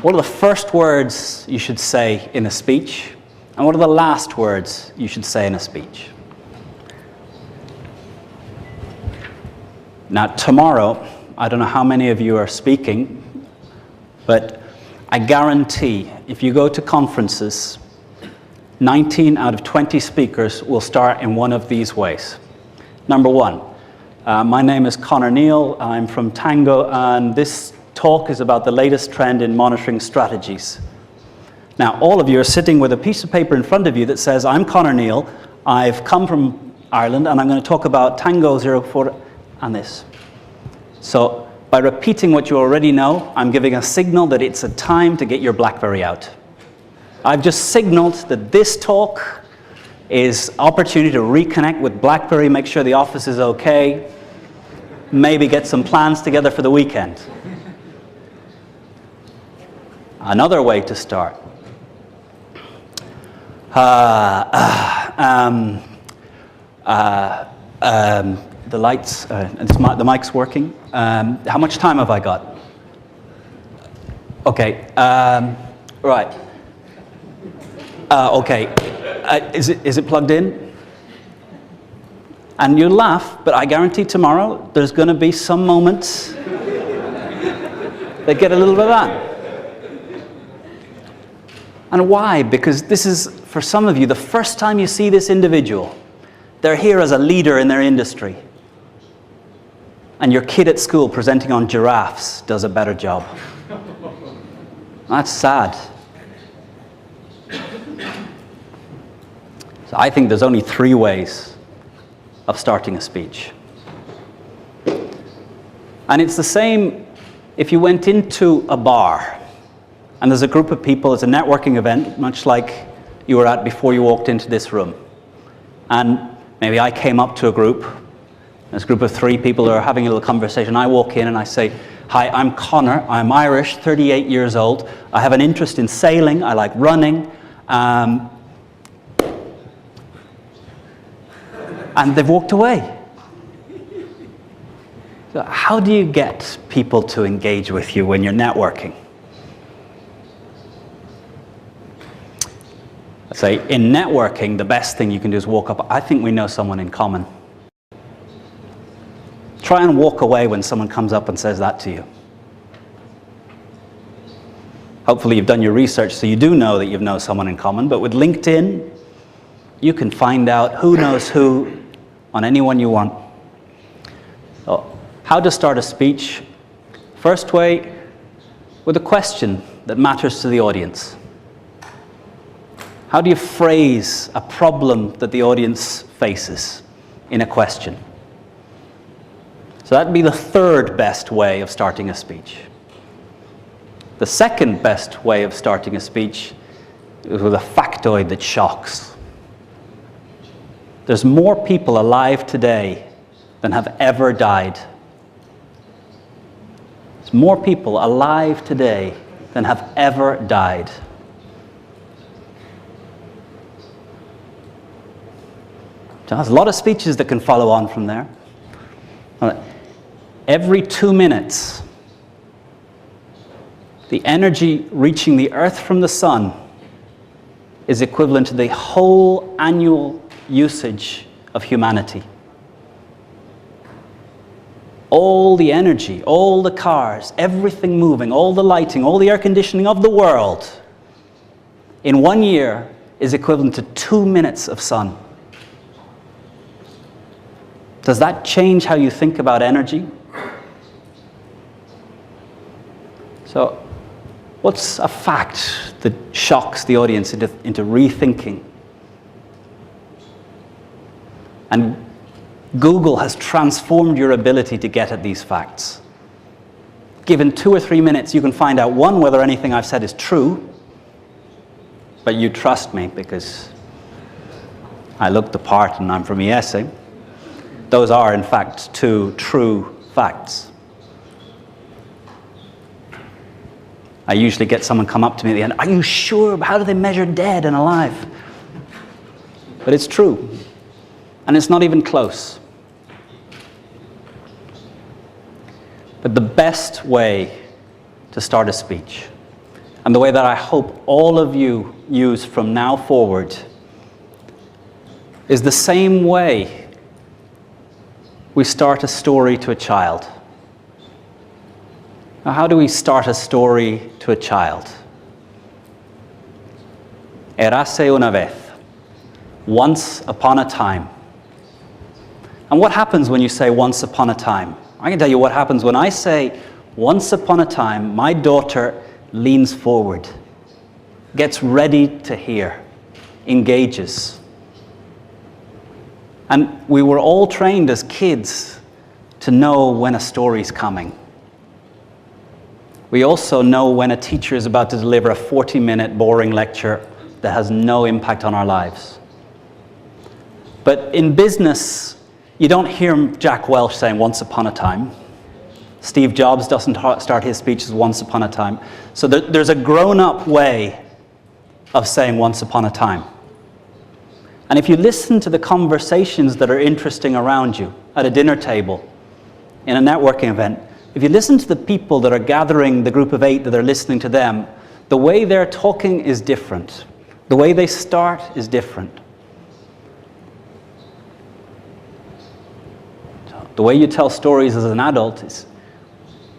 What are the first words you should say in a speech? And what are the last words you should say in a speech? Now, tomorrow, I don't know how many of you are speaking, but I guarantee if you go to conferences, 19 out of 20 speakers will start in one of these ways. Number one, my name is Connor Neal. I'm from Tango, and this talk is about the latest trend in monitoring strategies. Now, all of you are sitting with a piece of paper in front of you that says, I'm Connor Neal, I've come from Ireland, and I'm going to talk about Tango 04 and this. So, by repeating what you already know, I'm giving a signal that it's a time to get your BlackBerry out. I've just signaled that this talk is opportunity to reconnect with BlackBerry, make sure the office is okay, maybe get some plans together for the weekend. Another way to start. The lights, the mic's working. How much time have I got? Okay, right. Okay, is it plugged in? And you laugh, but I guarantee tomorrow there's going to be some moments that get a little bit of that. And why? Because this is, for some of you, the first time you see this individual. They're here as a leader in their industry. And your kid at school presenting on giraffes does a better job. That's sad. So I think there's only 3 ways of starting a speech. And it's the same if you went into a bar and there's a group of people, it's a networking event, much like you were at before you walked into this room. And maybe I came up to a group, there's a group of 3 people who are having a little conversation. I walk in and I say, hi, I'm Connor, I'm Irish, 38 years old. I have an interest in sailing, I like running. And they've walked away. So how do you get people to engage with you when you're networking? I'd say in networking, the best thing you can do is walk up. I think we know someone in common. Try and walk away when someone comes up and says that to you. Hopefully you've done your research so you do know that you know someone in common, but with LinkedIn, you can find out who knows who on anyone you want. So, how to start a speech? First way, with a question that matters to the audience. How do you phrase a problem that the audience faces in a question? So that'd be the 3rd best way of starting a speech. The 2nd best way of starting a speech is with a factoid that shocks. There's more people alive today than have ever died. There's more people alive today than have ever died. So there's a lot of speeches that can follow on from there. Every 2 minutes, the energy reaching the Earth from the sun is equivalent to the whole annual usage of humanity. All the energy, all the cars, everything moving, all the lighting, all the air conditioning of the world in 1 year is equivalent to 2 minutes of sun. Does that change how you think about energy? So, what's a fact that shocks the audience into rethinking? And Google has transformed your ability to get at these facts. Given 2 or 3 minutes, you can find out, 1, whether anything I've said is true, but you trust me because I looked the part and I'm from ESA. Those are, in fact, 2 true facts. I usually get someone come up to me at the end, are you sure? How do they measure dead and alive? But it's true. And it's not even close. But the best way to start a speech and the way that I hope all of you use from now forward, is the same way we start a story to a child. Now, how do we start a story to a child? Érase una vez. Once upon a time. And what happens when you say once upon a time? I can tell you what happens when I say once upon a time. My daughter leans forward, gets ready to hear, engages. And we were all trained as kids to know when a story's coming. We also know when a teacher is about to deliver a 40-minute boring lecture that has no impact on our lives. But in business, you don't hear Jack Welch saying once upon a time. Steve Jobs doesn't start his speeches once upon a time. So there's a grown-up way of saying once upon a time. And if you listen to the conversations that are interesting around you at a dinner table, in a networking event, if you listen to the people that are gathering, the group of 8 that are listening to them, the way they're talking is different. The way they start is different. The way you tell stories as an adult is,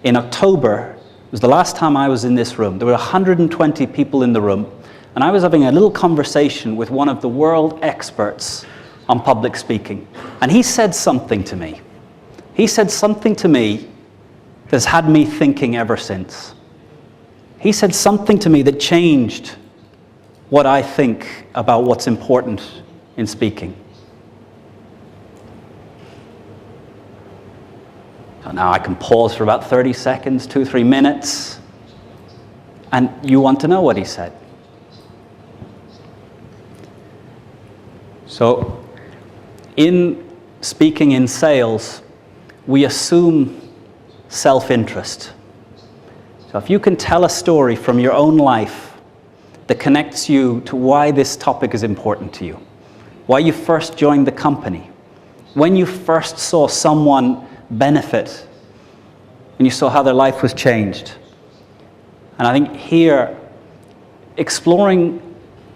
in October, it was the last time I was in this room. There were 120 people in the room, and I was having a little conversation with one of the world experts on public speaking. And he said something to me. He said something to me that's had me thinking ever since. He said something to me that changed what I think about what's important in speaking. So now I can pause for about 30 seconds, 2-3 minutes, and you want to know what he said. So, in speaking in sales, we assume self-interest. So if you can tell a story from your own life that connects you to why this topic is important to you, why you first joined the company, when you first saw someone benefit, and you saw how their life was changed. And I think here, exploring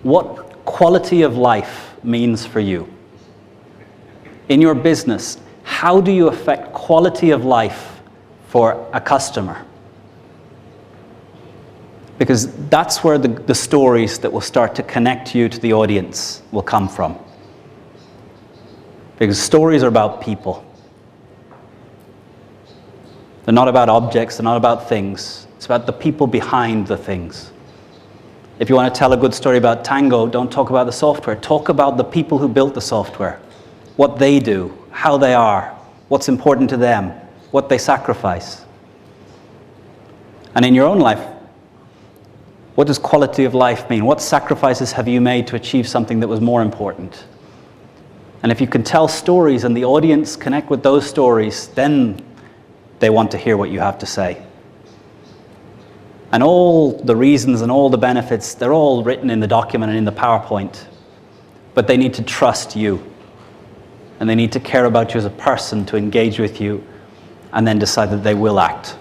what quality of life means for you. In your business, how do you affect quality of life for a customer? Because that's where the stories that will start to connect you to the audience will come from. Because stories are about people. They're not about objects, they're not about things. It's about the people behind the things. If you want to tell a good story about Tango, don't talk about the software. Talk about the people who built the software, what they do, how they are, what's important to them, what they sacrifice. And in your own life, what does quality of life mean? What sacrifices have you made to achieve something that was more important? And if you can tell stories and the audience connect with those stories, then they want to hear what you have to say. And all the reasons and all the benefits, they're all written in the document and in the PowerPoint. But they need to trust you. And they need to care about you as a person to engage with you and then decide that they will act.